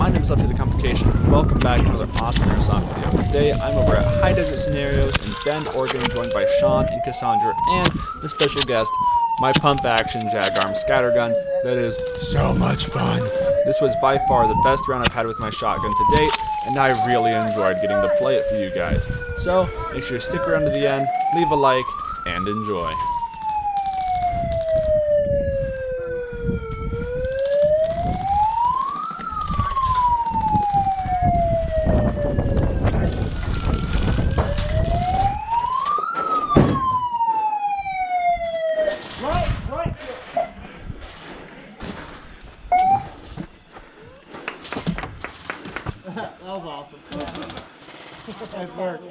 my name is Lefty the Complication. Welcome back to another awesome Airsoft video. Today I'm over at High Desert Scenarios in Bend, Oregon, joined by Sean and Cassandra and the special guest, my pump action Jagarm scattergun. That is so much fun. This was by far the best round I've had with my shotgun to date, and I really enjoyed getting to play it for you guys. So make sure to stick around to the end, leave a like, and enjoy. That was awesome. Nice work.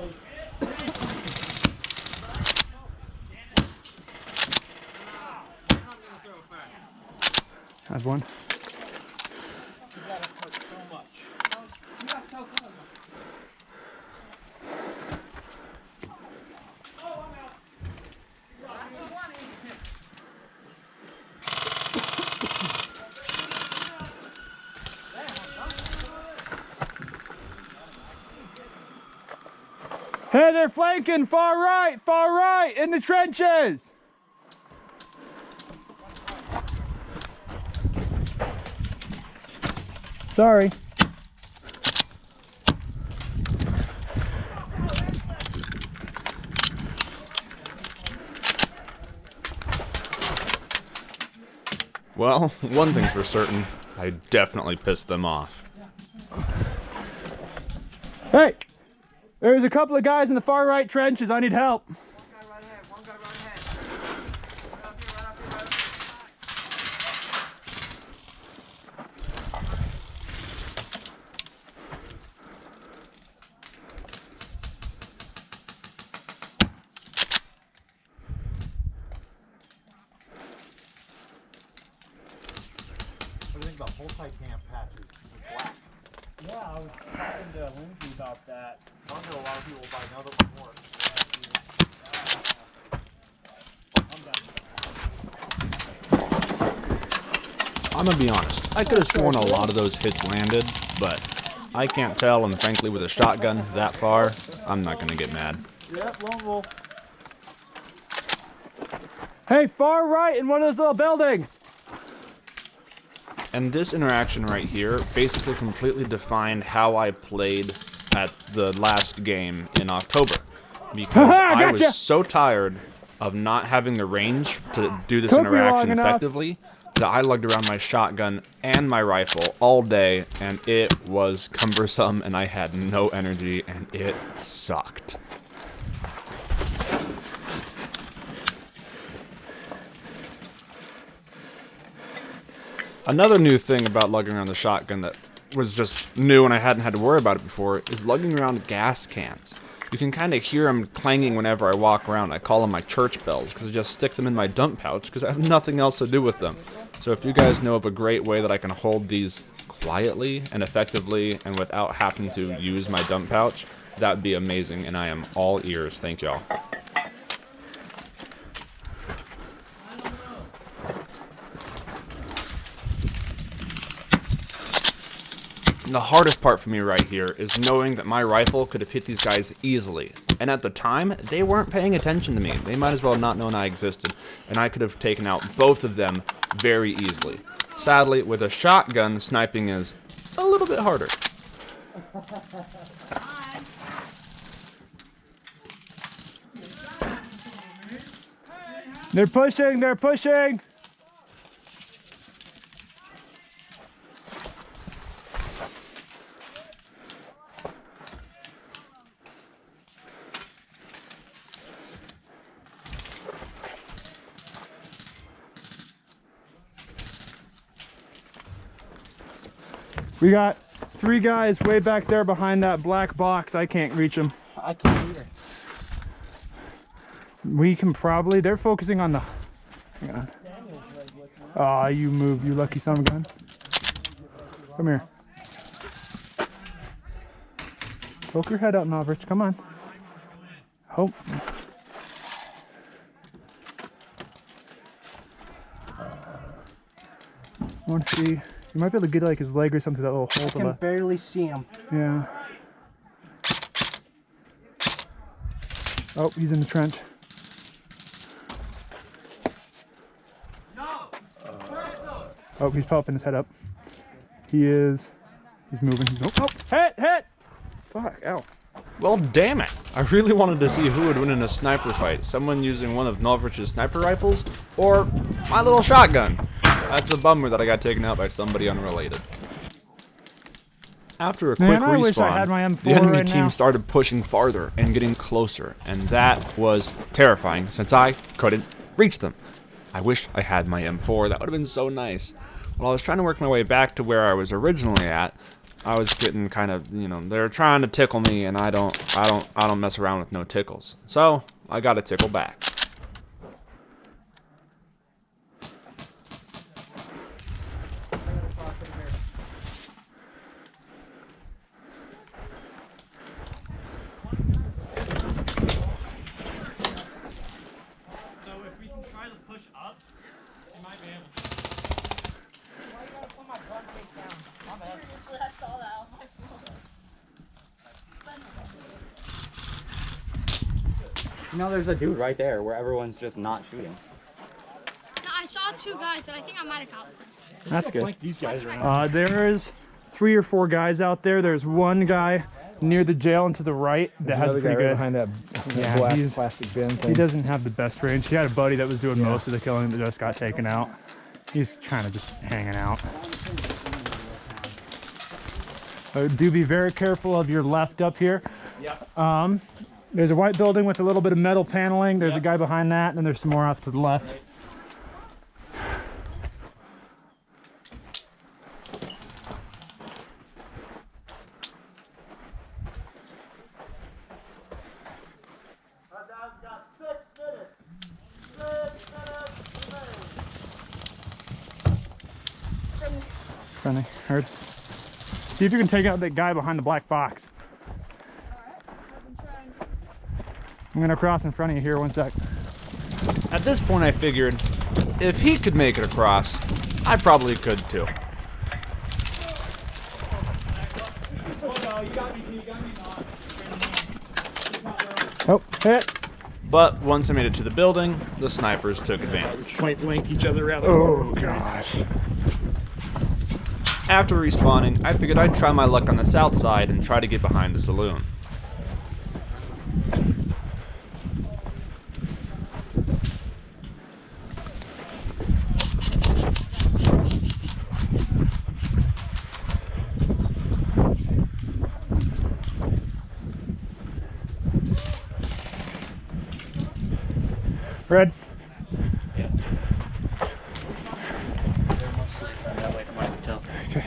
That's one. You gotta hurt so much. You got so close. Oh, I'm out. Hey, they're flanking far right, in the trenches. Sorry. Well, one thing's for certain, I definitely pissed them off. Hey, there's a couple of guys in the far right trenches. I need help. One guy right ahead. Right up here. What do you think about multi-cam patches with black? Yeah, I was talking to Lindsay about that. I know a lot of people will buy another one more. I'm gonna be honest, I could have sworn a lot of those hits landed, but I can't tell, and frankly with a shotgun that far, I'm not gonna get mad. Yep, lone wolf. Hey, far right in one of those little buildings. And this interaction right here basically completely defined how I played at the last game in October. Because I was so tired of not having the range to do this interaction effectively that I lugged around my shotgun and my rifle all day, and it was cumbersome and I had no energy and it sucked. Another new thing about lugging around the shotgun that was just new and I hadn't had to worry about it before is lugging around gas cans. You can kind of hear them clanging whenever I walk around. I call them my church bells because I just stick them in my dump pouch because I have nothing else to do with them. So if you guys know of a great way that I can hold these quietly and effectively and without having to use my dump pouch, that'd be amazing, and I am all ears. Thank y'all. The hardest part for me right here is knowing that my rifle could have hit these guys easily. And at the time, they weren't paying attention to me. They might as well not known I existed. And I could have taken out both of them very easily. Sadly, with a shotgun, sniping is a little bit harder. They're pushing. We got 3 guys way back there behind that black box. I can't reach them. I can't either. We can probably, they're focusing on the, hang on. Aw, you move, you lucky son of a gun. Come here. Poke your head out, Mavericks, come on. Oh. I want to see You might be able to get like his leg or something, that little hole I to can the... barely see him. Yeah. Oh, he's in the trench. Oh, he's popping his head up. He's moving. Oh, hit! Fuck, ow. Well, damn it. I really wanted to see who would win in a sniper fight. Someone using one of Novrich's sniper rifles, or my little shotgun. That's a bummer that I got taken out by somebody unrelated. After a quick Man, I wish I had respawn, my M4 the enemy right team now. started pushing farther and getting closer, and that was terrifying since I couldn't reach them. I wish I had my M4, that would have been so nice. While I was trying to work my way back to where I was originally at, I was getting kind of, you know, they're trying to tickle me, and I don't mess around with no tickles. So I got a tickle back. So if we can try to push up, we might be able to. Why you gotta put my blood face down? My bad. Seriously, I saw that. I was like, You know, there's a dude right there where everyone's just not shooting. no, I saw 2 guys, but I think I might have caught them. That's good. Flank these guys around. There's 3 or 4 guys out there. There's one guy near the jail and to the right that has a pretty good... behind that Yeah, black he's- plastic bin He thing. doesn't have the best range. He had a buddy that was doing most of the killing that just got taken out. He's kind of just hanging out. Do be very careful of your left up here. Yep. There's a white building with a little bit of metal paneling. There's a guy behind that, and there's some more off to the left. Friendly, heard. See if you can take out that guy behind the black box. I'm gonna cross in front of you here, one sec. At this point, I figured if he could make it across, I probably could too. Oh, hit. But once I made it to the building, the snipers took advantage. Point blank each other rather. Oh gosh. After respawning, I figured I'd try my luck on the south side and try to get behind the saloon. Red. Okay.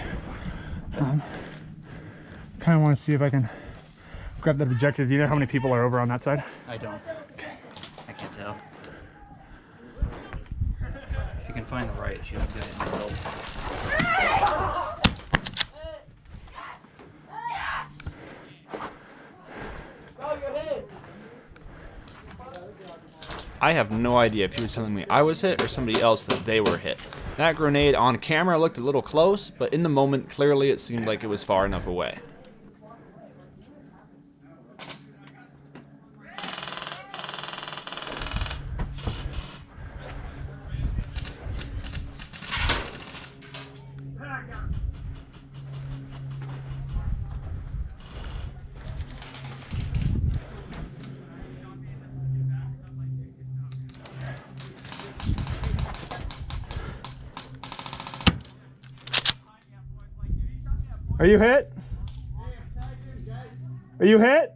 Kind of want to see if I can grab that objective. Do you know how many people are over on that side? I don't. I can't tell. If you can find the right, she'll get it in the middle. I have no idea if he was telling me I was hit or somebody else that they were hit. That grenade on camera looked a little close, but in the moment, clearly it seemed like it was far enough away. Are you hit? Are you hit?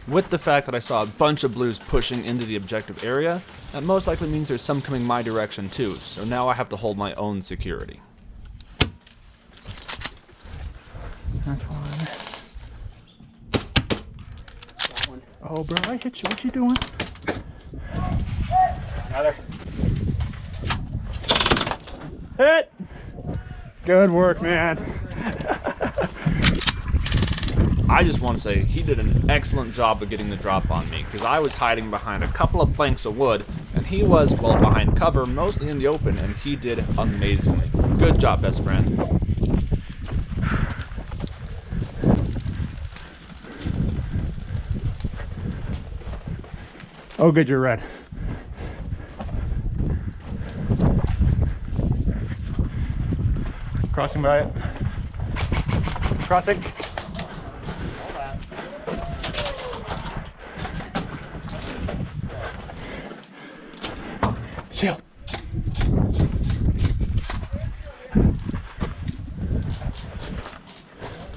With the fact that I saw a bunch of blues pushing into the objective area, that most likely means there's some coming my direction too, so now I have to hold my own security. That's one. Oh, bro, I hit you. What you doing? Another. Hit! Good work, man. I just want to say he did an excellent job of getting the drop on me, because I was hiding behind a couple of planks of wood, and he was, well, behind cover, mostly in the open, and he did amazingly. Good job, best friend. Oh, good, you're red. Crossing by it. Crossing. Shield.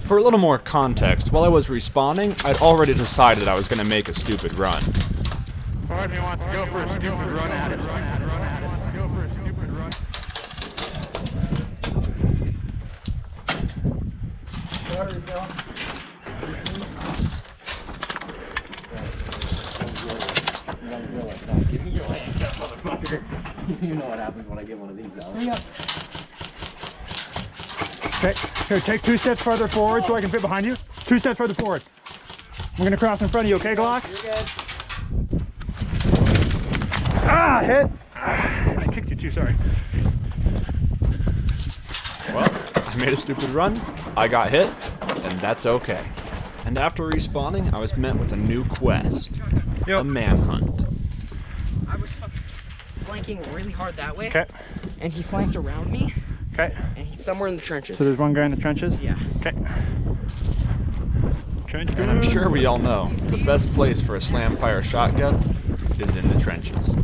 For a little more context, while I was respawning, I'd already decided I was going to make a stupid run. Part of me wants to go for a stupid run at it. Go for a stupid run. Give me your hand, motherfucker. You know what happens when I get one of these out. Okay, here, take 2 steps farther forward so I can fit behind you. 2 steps further forward. I'm gonna cross in front of you, okay, Glock? You're good. Ah, hit! I kicked you too, sorry. Well, I made a stupid run, I got hit, and that's okay. And after respawning, I was met with a new quest. A manhunt. I was flanking really hard that way. Okay, And he flanked around me. okay. And he's somewhere in the trenches. So there's one guy in the trenches? Yeah. Okay. Trench And I'm sure we all know, the best place for a slam fire shotgun is in the trenches.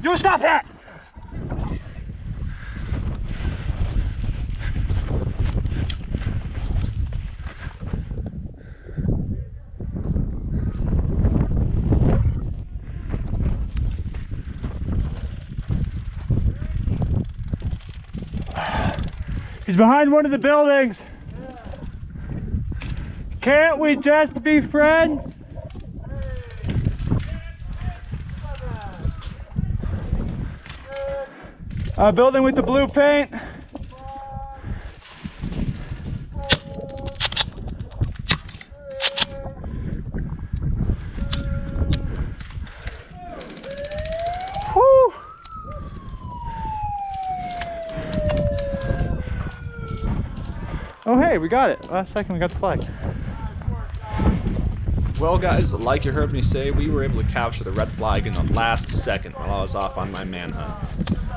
You stop that! He's behind one of the buildings. Can't we just be friends? Building with the blue paint. Whew. Oh hey, we got it. Last second we got the flag. Well guys, like you heard me say, we were able to capture the red flag in the last second while I was off on my manhunt.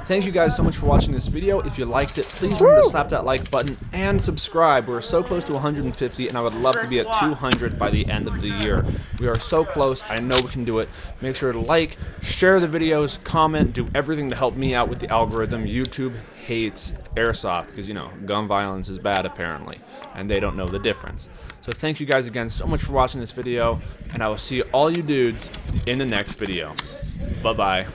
Thank you guys so much for watching this video. If you liked it, please remember to slap that like button and subscribe. We're so close to 150 and I would love to be at 200 by the end of the year. We are so close, I know we can do it. Make sure to like, share the videos, comment, do everything to help me out with the algorithm. YouTube hates Airsoft because, you know, gun violence is bad apparently, and they don't know the difference. So thank you guys again so much for watching this video, and I will see all you dudes in the next video. Bye-bye.